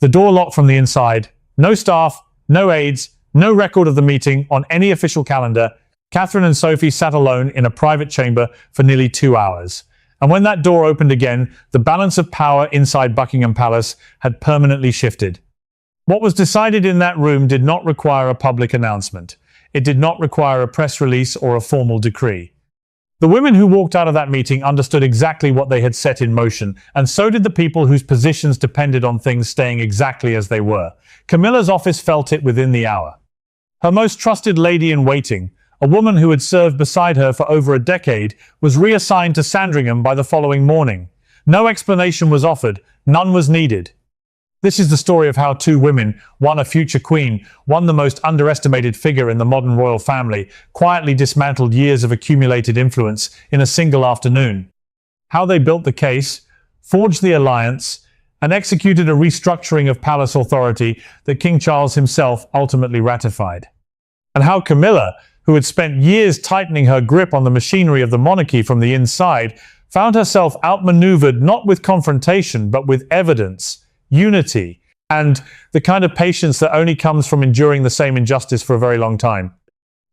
The door locked from the inside. No staff, no aides, no record of the meeting on any official calendar. Catherine and Sophie sat alone in a private chamber for nearly 2 hours. And when that door opened again, the balance of power inside Buckingham Palace had permanently shifted. What was decided in that room did not require a public announcement. It did not require a press release or a formal decree. The women who walked out of that meeting understood exactly what they had set in motion, and so did the people whose positions depended on things staying exactly as they were. Camilla's office felt it within the hour. Her most trusted lady-in-waiting, a woman who had served beside her for over a decade, was reassigned to Sandringham by the following morning. No explanation was offered, none was needed. This is the story of how two women, one a future queen, one the most underestimated figure in the modern royal family, quietly dismantled years of accumulated influence in a single afternoon. How they built the case, forged the alliance, and executed a restructuring of palace authority that King Charles himself ultimately ratified. And how Camilla, who had spent years tightening her grip on the machinery of the monarchy from the inside, found herself outmaneuvered not with confrontation but with evidence, unity, and the kind of patience that only comes from enduring the same injustice for a very long time.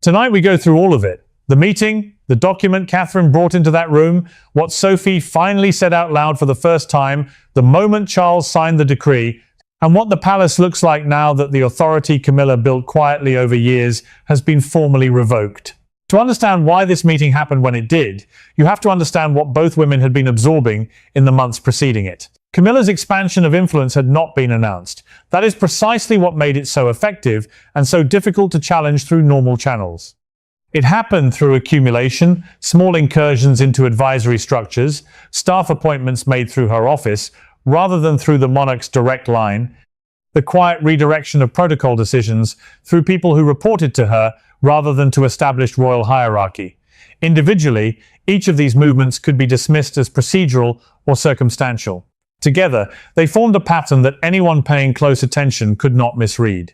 Tonight we go through all of it. The meeting, the document Catherine brought into that room, what Sophie finally said out loud for the first time, the moment Charles signed the decree, and what the palace looks like now that the authority Camilla built quietly over years has been formally revoked. To understand why this meeting happened when it did, you have to understand what both women had been absorbing in the months preceding it. Camilla's expansion of influence had not been announced. That is precisely what made it so effective and so difficult to challenge through normal channels. It happened through accumulation, small incursions into advisory structures, staff appointments made through her office, rather than through the monarch's direct line, the quiet redirection of protocol decisions through people who reported to her rather than to established royal hierarchy. Individually, each of these movements could be dismissed as procedural or circumstantial. Together, they formed a pattern that anyone paying close attention could not misread.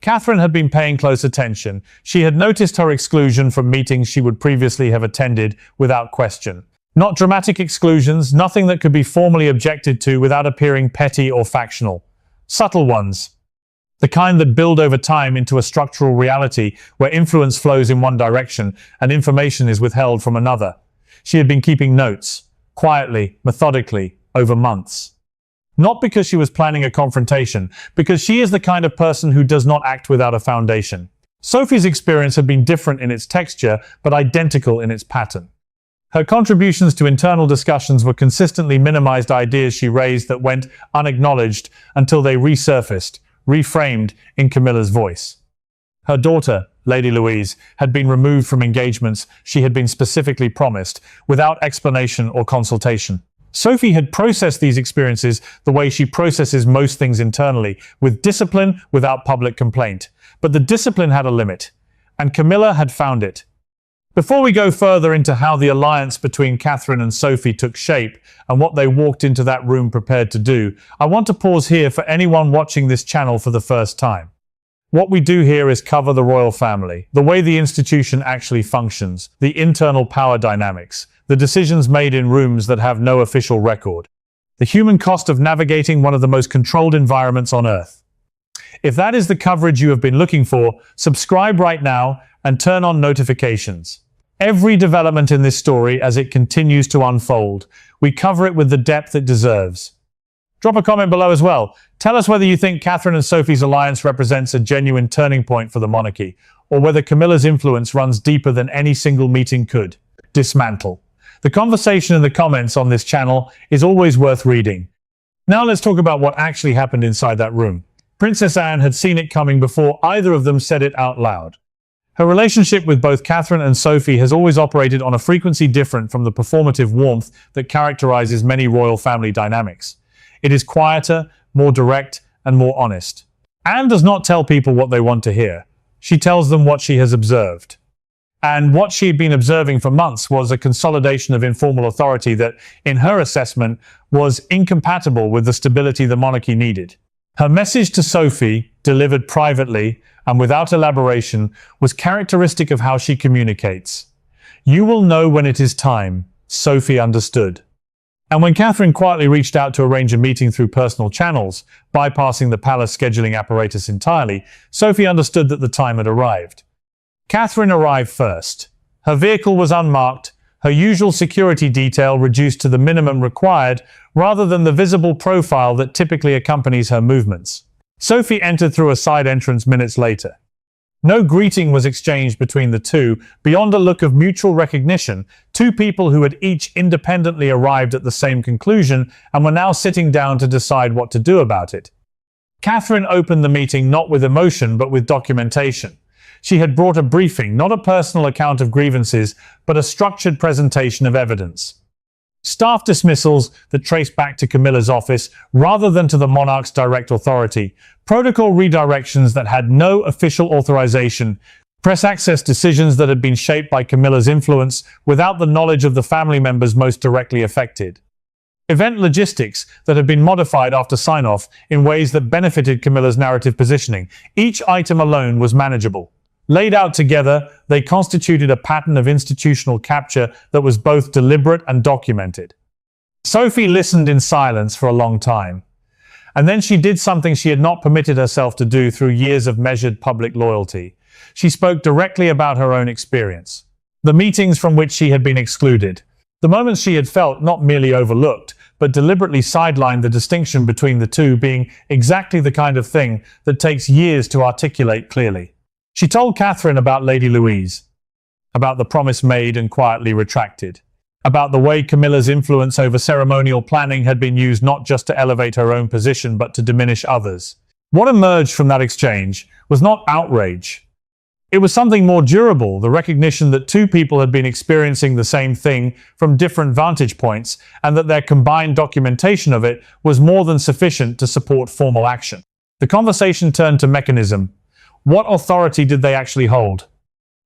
Catherine had been paying close attention. She had noticed her exclusion from meetings she would previously have attended without question. Not dramatic exclusions, nothing that could be formally objected to without appearing petty or factional. Subtle ones. The kind that build over time into a structural reality where influence flows in one direction and information is withheld from another. She had been keeping notes, quietly, methodically, over months. Not because she was planning a confrontation, because she is the kind of person who does not act without a foundation. Sophie's experience had been different in its texture, but identical in its pattern. Her contributions to internal discussions were consistently minimized ideas she raised that went unacknowledged until they resurfaced, reframed in Camilla's voice. Her daughter, Lady Louise, had been removed from engagements she had been specifically promised, without explanation or consultation. Sophie had processed these experiences the way she processes most things internally, with discipline without public complaint. But the discipline had a limit, and Camilla had found it. Before we go further into how the alliance between Catherine and Sophie took shape and what they walked into that room prepared to do, I want to pause here for anyone watching this channel for the first time. What we do here is cover the royal family, the way the institution actually functions, the internal power dynamics, the decisions made in rooms that have no official record, the human cost of navigating one of the most controlled environments on Earth. If that is the coverage you have been looking for, subscribe right now and turn on notifications. Every development in this story as it continues to unfold, we cover it with the depth it deserves. Drop a comment below as well. Tell us whether you think Catherine and Sophie's alliance represents a genuine turning point for the monarchy, or whether Camilla's influence runs deeper than any single meeting could dismantle. The conversation in the comments on this channel is always worth reading. Now let's talk about what actually happened inside that room. Princess Anne had seen it coming before either of them said it out loud. Her relationship with both Catherine and Sophie has always operated on a frequency different from the performative warmth that characterizes many royal family dynamics. It is quieter, more direct, and more honest. Anne does not tell people what they want to hear. She tells them what she has observed. And what she had been observing for months was a consolidation of informal authority that, in her assessment, was incompatible with the stability the monarchy needed. Her message to Sophie, delivered privately and without elaboration, was characteristic of how she communicates. "You will know when it is time," Sophie understood. And when Catherine quietly reached out to arrange a meeting through personal channels, bypassing the palace scheduling apparatus entirely, Sophie understood that the time had arrived. Catherine arrived first. Her vehicle was unmarked, her usual security detail reduced to the minimum required, rather than the visible profile that typically accompanies her movements. Sophie entered through a side entrance minutes later. No greeting was exchanged between the two, beyond a look of mutual recognition, two people who had each independently arrived at the same conclusion and were now sitting down to decide what to do about it. Catherine opened the meeting not with emotion but with documentation. She had brought a briefing, not a personal account of grievances, but a structured presentation of evidence. Staff dismissals that traced back to Camilla's office rather than to the monarch's direct authority, protocol redirections that had no official authorization, press access decisions that had been shaped by Camilla's influence without the knowledge of the family members most directly affected. Event logistics that had been modified after sign-off in ways that benefited Camilla's narrative positioning. Each item alone was manageable. Laid out together, they constituted a pattern of institutional capture that was both deliberate and documented. Sophie listened in silence for a long time. And then she did something she had not permitted herself to do through years of measured public loyalty. She spoke directly about her own experience. The meetings from which she had been excluded. The moments she had felt not merely overlooked, but deliberately sidelined, the distinction between the two being exactly the kind of thing that takes years to articulate clearly. She told Catherine about Lady Louise, about the promise made and quietly retracted, about the way Camilla's influence over ceremonial planning had been used not just to elevate her own position but to diminish others. What emerged from that exchange was not outrage. It was something more durable, the recognition that two people had been experiencing the same thing from different vantage points and that their combined documentation of it was more than sufficient to support formal action. The conversation turned to mechanism. What authority did they actually hold?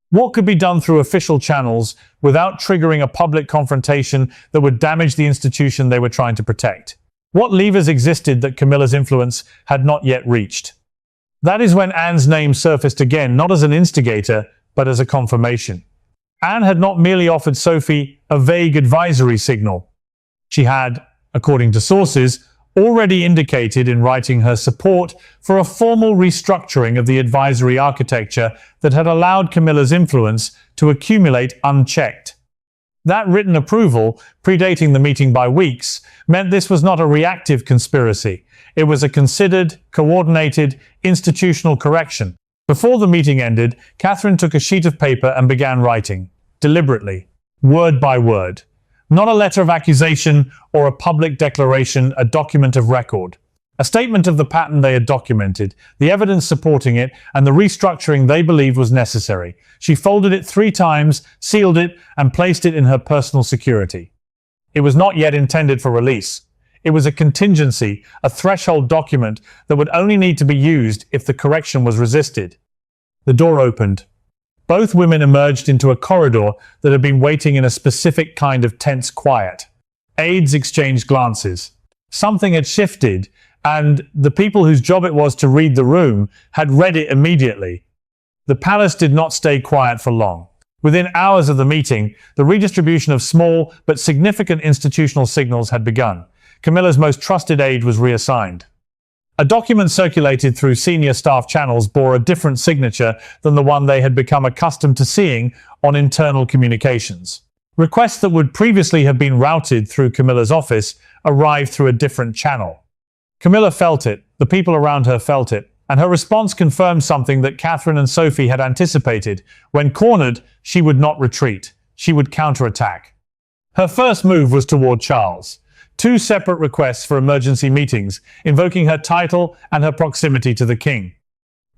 What could be done through official channels without triggering a public confrontation that would damage the institution they were trying to protect? What levers existed that Camilla's influence had not yet reached? That is when Anne's name surfaced again, not as an instigator, but as a confirmation. Anne had not merely offered Sophie a vague advisory signal. She had, according to sources, already indicated in writing her support for a formal restructuring of the advisory architecture that had allowed Camilla's influence to accumulate unchecked. That written approval, predating the meeting by weeks, meant this was not a reactive conspiracy. It was a considered, coordinated, institutional correction. Before the meeting ended, Catherine took a sheet of paper and began writing, deliberately, word by word. Not a letter of accusation or a public declaration, a document of record. A statement of the pattern they had documented, the evidence supporting it, and the restructuring they believed was necessary. She folded it 3 times, sealed it, and placed it in her personal security. It was not yet intended for release. It was a contingency, a threshold document that would only need to be used if the correction was resisted. The door opened. Both women emerged into a corridor that had been waiting in a specific kind of tense quiet. Aides exchanged glances. Something had shifted, and the people whose job it was to read the room had read it immediately. The palace did not stay quiet for long. Within hours of the meeting, the redistribution of small but significant institutional signals had begun. Camilla's most trusted aide was reassigned. A document circulated through senior staff channels bore a different signature than the one they had become accustomed to seeing on internal communications. Requests that would previously have been routed through Camilla's office arrived through a different channel. Camilla felt it, the people around her felt it, and her response confirmed something that Catherine and Sophie had anticipated. When cornered, she would not retreat. She would counterattack. Her first move was toward Charles. 2 separate requests for emergency meetings, invoking her title and her proximity to the king.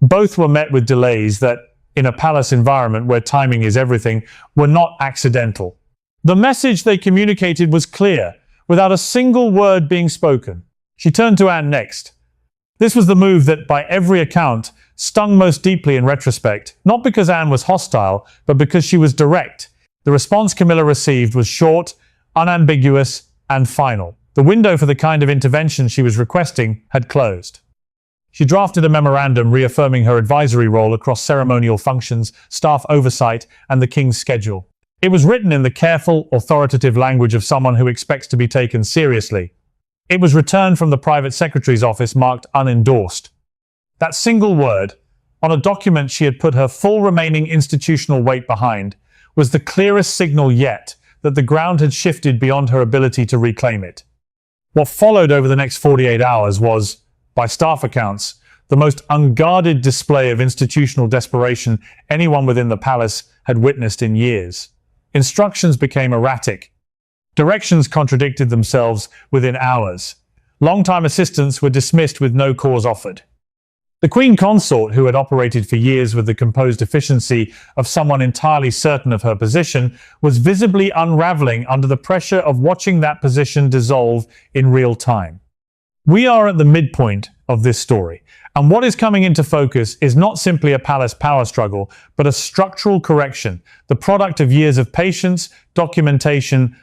Both were met with delays that, in a palace environment where timing is everything, were not accidental. The message they communicated was clear, without a single word being spoken. She turned to Anne next. This was the move that, by every account, stung most deeply in retrospect, not because Anne was hostile, but because she was direct. The response Camilla received was short, unambiguous, and final. The window for the kind of intervention she was requesting had closed. She drafted a memorandum reaffirming her advisory role across ceremonial functions, staff oversight, and the king's schedule. It was written in the careful, authoritative language of someone who expects to be taken seriously. It was returned from the private secretary's office marked unendorsed. That single word, on a document she had put her full remaining institutional weight behind, was the clearest signal yet that the ground had shifted beyond her ability to reclaim it. What followed over the next 48 hours was, by staff accounts, the most unguarded display of institutional desperation anyone within the palace had witnessed in years. Instructions became erratic. Directions contradicted themselves within hours. Long-time assistants were dismissed with no cause offered. The Queen Consort, who had operated for years with the composed efficiency of someone entirely certain of her position, was visibly unraveling under the pressure of watching that position dissolve in real time. We are at the midpoint of this story, and what is coming into focus is not simply a palace power struggle, but a structural correction, the product of years of patience, documentation,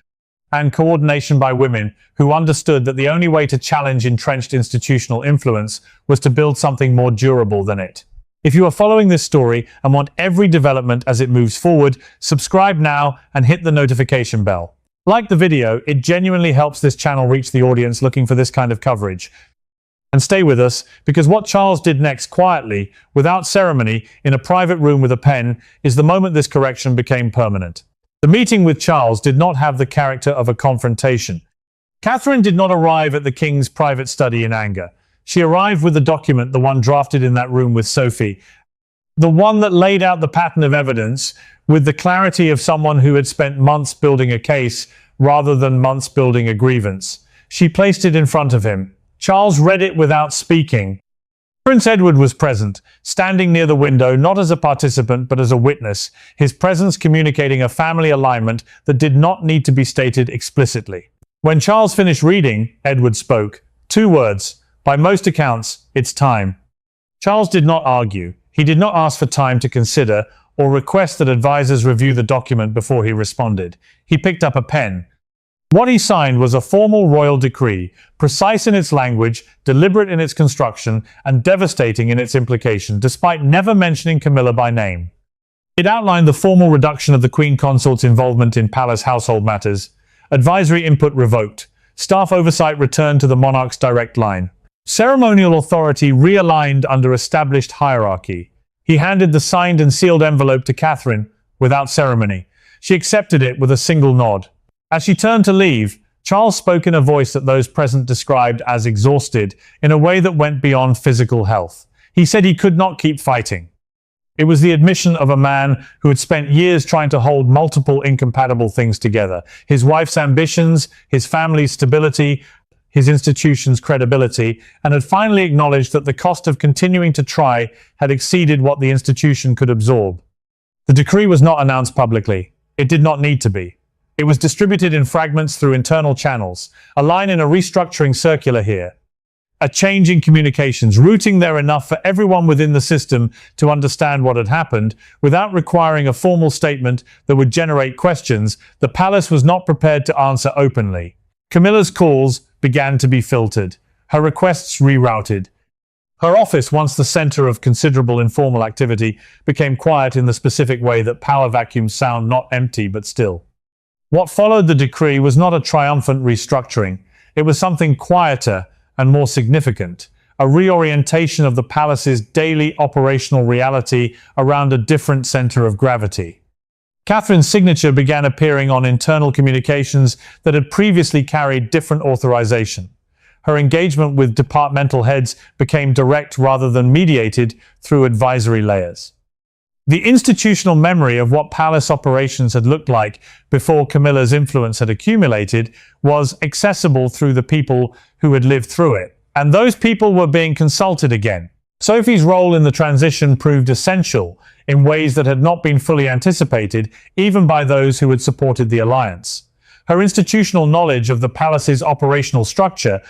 and coordination by women who understood that the only way to challenge entrenched institutional influence was to build something more durable than it. If you are following this story and want every development as it moves forward, subscribe now and hit the notification bell. Like the video, it genuinely helps this channel reach the audience looking for this kind of coverage. And stay with us, because what Charles did next quietly, without ceremony, in a private room with a pen, is the moment this correction became permanent. The meeting with Charles did not have the character of a confrontation. Catherine did not arrive at the king's private study in anger. She arrived with the document, the one drafted in that room with Sophie, the one that laid out the pattern of evidence with the clarity of someone who had spent months building a case rather than months building a grievance. She placed it in front of him. Charles read it without speaking. Prince Edward was present, standing near the window, not as a participant but as a witness, his presence communicating a family alignment that did not need to be stated explicitly. When Charles finished reading, Edward spoke. 2 words. By most accounts, it's time. Charles did not argue. He did not ask for time to consider or request that advisors review the document before he responded. He picked up a pen. What he signed was a formal royal decree, precise in its language, deliberate in its construction, and devastating in its implication, despite never mentioning Camilla by name. It outlined the formal reduction of the Queen Consort's involvement in palace household matters, advisory input revoked, staff oversight returned to the monarch's direct line, ceremonial authority realigned under established hierarchy. He handed the signed and sealed envelope to Catherine without ceremony. She accepted it with a single nod. As she turned to leave, Charles spoke in a voice that those present described as exhausted, in a way that went beyond physical health. He said he could not keep fighting. It was the admission of a man who had spent years trying to hold multiple incompatible things together: his wife's ambitions, his family's stability, his institution's credibility, and had finally acknowledged that the cost of continuing to try had exceeded what the institution could absorb. The decree was not announced publicly. It did not need to be. It was distributed in fragments through internal channels, a line in a restructuring circular here, a change in communications, rooting there enough for everyone within the system to understand what had happened, without requiring a formal statement that would generate questions. The palace was not prepared to answer openly. Camilla's calls began to be filtered, her requests rerouted. Her office, once the center of considerable informal activity, became quiet in the specific way that power vacuums sound, not empty but still. What followed the decree was not a triumphant restructuring. It was something quieter and more significant, a reorientation of the palace's daily operational reality around a different center of gravity. Catherine's signature began appearing on internal communications that had previously carried different authorization. Her engagement with departmental heads became direct rather than mediated through advisory layers. The institutional memory of what palace operations had looked like before Camilla's influence had accumulated was accessible through the people who had lived through it, and those people were being consulted again. Sophie's role in the transition proved essential in ways that had not been fully anticipated, even by those who had supported the alliance. Her institutional knowledge of the palace's operational structure,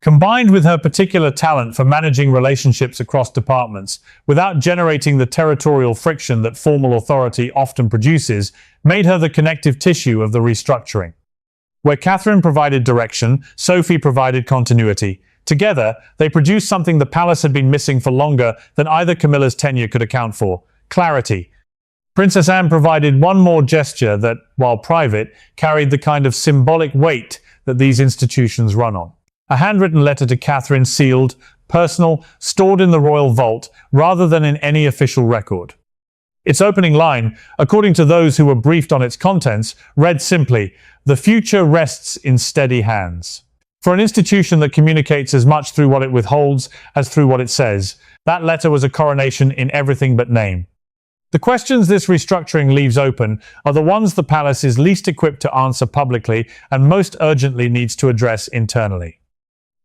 combined with her particular talent for managing relationships across departments without generating the territorial friction that formal authority often produces, made her the connective tissue of the restructuring. Where Catherine provided direction, Sophie provided continuity. Together, they produced something the palace had been missing for longer than either Camilla's tenure could account for: clarity. Princess Anne provided one more gesture that, while private, carried the kind of symbolic weight that these institutions run on. A handwritten letter to Catherine, sealed, personal, stored in the royal vault, rather than in any official record. Its opening line, according to those who were briefed on its contents, read simply, "The future rests in steady hands." For an institution that communicates as much through what it withholds as through what it says, that letter was a coronation in everything but name. The questions this restructuring leaves open are the ones the palace is least equipped to answer publicly and most urgently needs to address internally.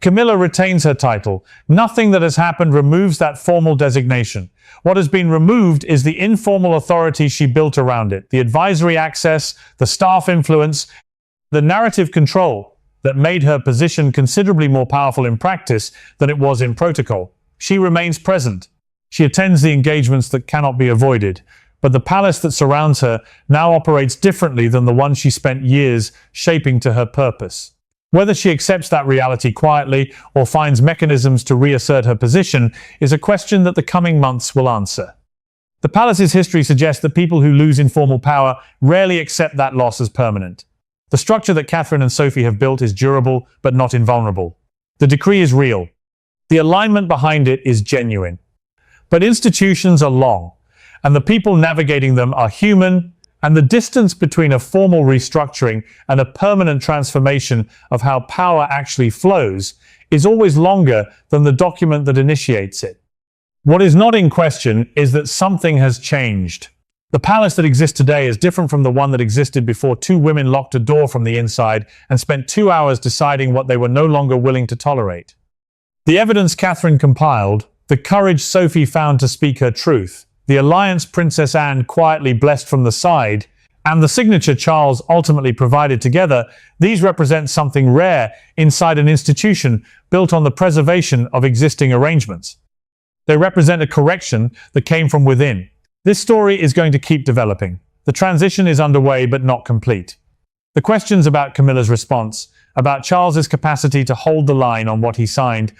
Camilla retains her title. Nothing that has happened removes that formal designation. What has been removed is the informal authority she built around it, the advisory access, the staff influence, the narrative control that made her position considerably more powerful in practice than it was in protocol. She remains present. She attends the engagements that cannot be avoided, but the palace that surrounds her now operates differently than the one she spent years shaping to her purpose. Whether she accepts that reality quietly or finds mechanisms to reassert her position is a question that the coming months will answer. The palace's history suggests that people who lose informal power rarely accept that loss as permanent. The structure that Catherine and Sophie have built is durable but not invulnerable. The decree is real. The alignment behind it is genuine. But institutions are long, and the people navigating them are human, and the distance between a formal restructuring and a permanent transformation of how power actually flows is always longer than the document that initiates it. What is not in question is that something has changed. The palace that exists today is different from the one that existed before two women locked a door from the inside and spent 2 hours deciding what they were no longer willing to tolerate. The evidence Catherine compiled, the courage Sophie found to speak her truth, the alliance Princess Anne quietly blessed from the side, and the signature Charles ultimately provided together, these represent something rare inside an institution built on the preservation of existing arrangements. They represent a correction that came from within. This story is going to keep developing. The transition is underway but not complete. The questions about Camilla's response, about Charles's capacity to hold the line on what he signed,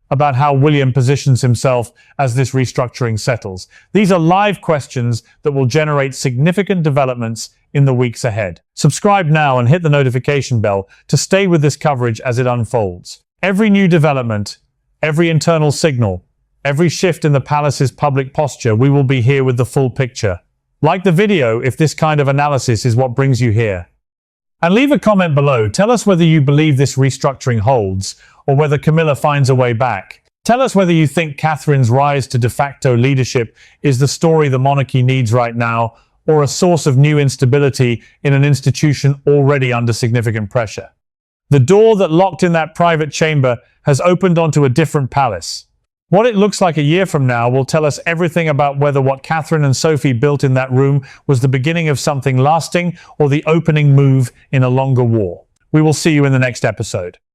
about how William positions himself as this restructuring settles. These are live questions that will generate significant developments in the weeks ahead. Subscribe now and hit the notification bell to stay with this coverage as it unfolds. Every new development, every internal signal, every shift in the palace's public posture, we will be here with the full picture. Like the video if this kind of analysis is what brings you here. And leave a comment below. Tell us whether you believe this restructuring holds, or whether Camilla finds a way back. Tell us whether you think Catherine's rise to de facto leadership is the story the monarchy needs right now, or a source of new instability in an institution already under significant pressure. The door that locked in that private chamber has opened onto a different palace. What it looks like a year from now will tell us everything about whether what Catherine and Sophie built in that room was the beginning of something lasting or the opening move in a longer war. We will see you in the next episode.